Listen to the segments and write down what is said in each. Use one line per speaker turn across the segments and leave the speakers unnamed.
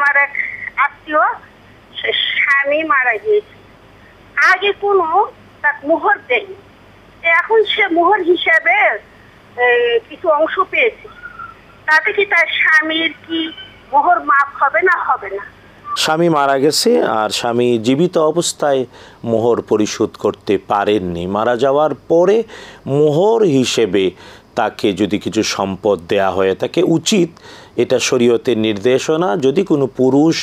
আমার এক আত্মীয় স্বামী মারা গিয়েছে, আগে কোনো তার মোহর দেয়নি, এখন সে মোহর হিসাবে কিছু অংশ পেয়েছে, তাতে কি তার স্বামীর কি মোহর মাফ হবে না হবে না?
স্বামী মারা গেছে আর স্বামী জীবিত অবস্থায় মোহর পরিশোধ করতে পারেননি, মারা যাওয়ার পরে মোহর হিসেবে তাকে যদি কিছু সম্পদ দেয়া হয়ে থাকে উচিত, এটা শরীয়তের নির্দেশনা। যদি কোনো পুরুষ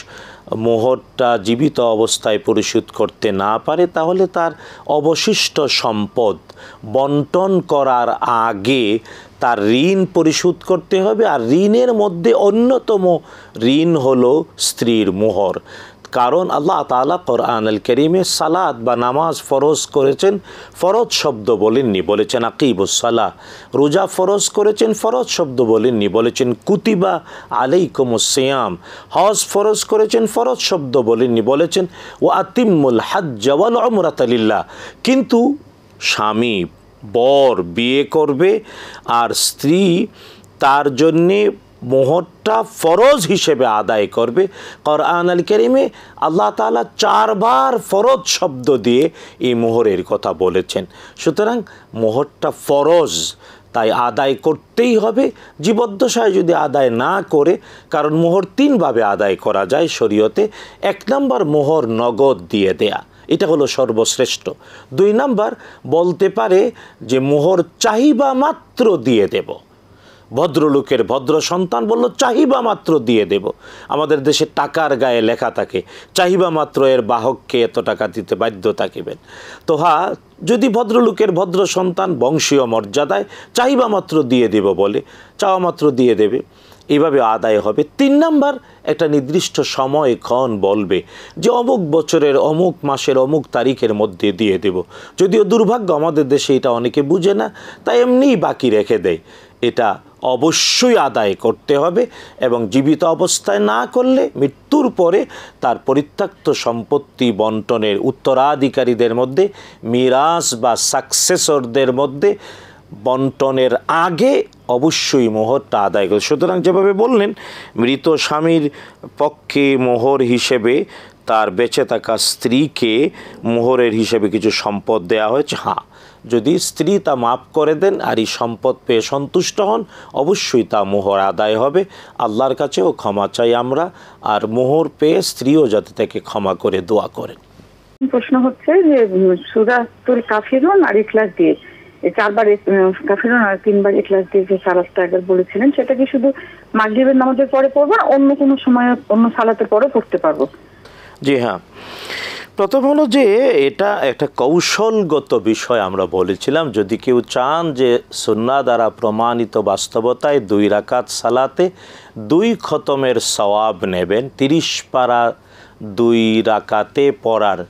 মোহরটা জীবিত অবস্থায় পরিশোধ করতে না পারে তাহলে তার অবশিষ্ট সম্পদ বন্টন করার আগে তার ঋণ পরিশোধ করতে হবে। আর ঋণের মধ্যে অন্যতম ঋণ হলো স্ত্রীর মোহর। কারণ আল্লাহ তাআলা কোরআনুল কারীমে সালাত বা নামাজ ফরজ করেছেন, ফরজ শব্দ বলেননি, বলেছেন আকিমুস সালাহ। রোজা ফরজ করেছেন, ফরজ শব্দ বলেননি, বলেছেন কুতিবা আলাইকুমুস সিয়াম। হজ ফরজ করেছেন, ফরজ শব্দ বলেননি, বলেছেন ওয়া আতিম্মুল হজ্জ ওয়াল উমরাতা লিল্লাহ। কিন্তু স্বামী বর বিয়ে করবে আর স্ত্রী তার জন্যে মোহরটা ফরজ হিসেবে আদায় করবে। কোরআনুল কারীমে আল্লাহ তাআলা 4 বার ফরজ শব্দ দিয়ে এই মোহরের কথা বলেছেন। সুতরাং মোহরটা ফরজ, তাই আদায় করতেই হবে। জীবদ্দশায় যদি আদায় না করে, কারণ মোহর 3 ভাবে আদায় করা যায় শরীয়তে। 1 নম্বর মোহর নগদ দিয়ে দেয়া, এটা হলো সর্বশ্রেষ্ঠ। 2 নম্বর বলতে পারে যে মোহর চাহিবা মাত্র দিয়ে দেব। ভদ্রলোকের ভদ্র সন্তান বলল চাহিবা মাত্র দিয়ে দেব। আমাদের দেশে টাকার গায়ে লেখা থাকে চাহিবা মাত্র এর বাহককে এত টাকা দিতে বাধ্য থাকিবেন। তো হ্যাঁ, যদি ভদ্রলোকের ভদ্র সন্তান বংশীয় মর্যাদায় চাহিবা মাত্র দিয়ে দেব বলে, চাওয়া মাত্র দিয়ে দেবে, এইভাবে আদায় হবে। 3 নম্বর একটা নির্দিষ্ট সময়ক্ষণ বলবে যে অমুক বছরের অমুক মাসের অমুক তারিখের মধ্যে দিয়ে দেব। যদিও দুর্ভাগ্য আমাদের দেশে এটা অনেকে বুঝে না, তাই এমনিই বাকি রেখে দেয়। এটা অবশ্যই আদায় করতে হবে এবং জীবিত অবস্থায় না করলে মৃত্যুর পরে তার পরিত্যক্ত সম্পত্তি বন্টনের উত্তরাধিকারীদের মধ্যে, মিরাস বা সাকসেসরদের মধ্যে বন্টনের আগে অবশ্যই মোহরটা আদায় করে। সুতরাং যেভাবে বললেন মৃত স্বামীর পক্ষে মোহর হিসেবে তার বেঁচে থাকা স্ত্রীকে মোহরের হিসেবে কিছু সম্পদ দেয়া হয়েছে। হ্যাঁ, যদি স্ত্রী তা মাফ করে দেন আর এই সম্পদ পেয়ে সন্তুষ্ট হন, অবশ্যই তা মোহর আদায় হবে। আল্লাহর কাছেও ক্ষমা চাই আমরা, আর মোহর পেয়ে স্ত্রীও যাতে তাকে ক্ষমা করে দোয়া করেন।
প্রশ্ন হচ্ছে যে সূরাতুল কাফিরুন আর ইখলাস দিয়ে 4 বার কাফিরুন আর 3 বার ইখলাস দিয়ে যে সালাতটা একবার বলেছিলেন, সেটা কি শুধু মাগরিবের নামাজের পরে পড়বো, অন্য কোনো সময় অন্য সালাতের পরে পড়তে পারবো?
জি হ্যাঁ, প্রথম হলো যে এটা একটা কৌশলগত বিষয়। আমরা বলেছিলাম যদি কেউ চান যে সুন্নাহ দ্বারা প্রমাণিত বাস্তবতায় 2 রাকাত সালাতে 2 খতমের সওয়াব নেবেন, 30 পারা 2 রাকাতে পড়ার,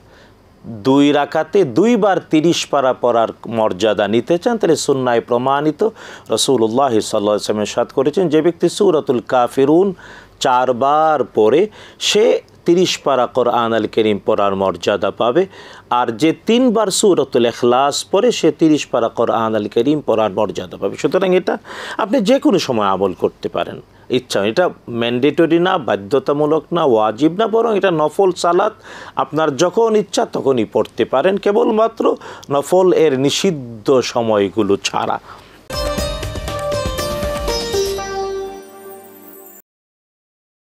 2 রাকাতে 2 বার 30 পারা পড়ার মর্যাদা নিতে চান, তাহলে সুন্নায় প্রমাণিত রাসূলুল্লাহ সাল্লাল্লাহু আলাইহি ওয়াসাল্লাম ইরশাদ করেছেন যে ব্যক্তি সূরাতুল কাফিরুন 4 বার পড়ে সে 30 পারা কোরআনুল কারীম পড়ার মর্যাদা পাবে। আর যে 3 বার সূরাতুল ইখলাস পড়ে সে 30 পারা কোরআনুল কারীম পড়ার মর্যাদা পাবে। সুতরাং এটা আপনি যে কোনো সময় আমল করতে পারেন ইচ্ছা। এটা ম্যান্ডেটরি না, বাধ্যতামূলক না, ওয়াজিব না, বরং এটা নফল সালাত। আপনার যখন ইচ্ছা তখনই পড়তে পারেন, কেবলমাত্র নফল এর নিষিদ্ধ সময়গুলো ছাড়া।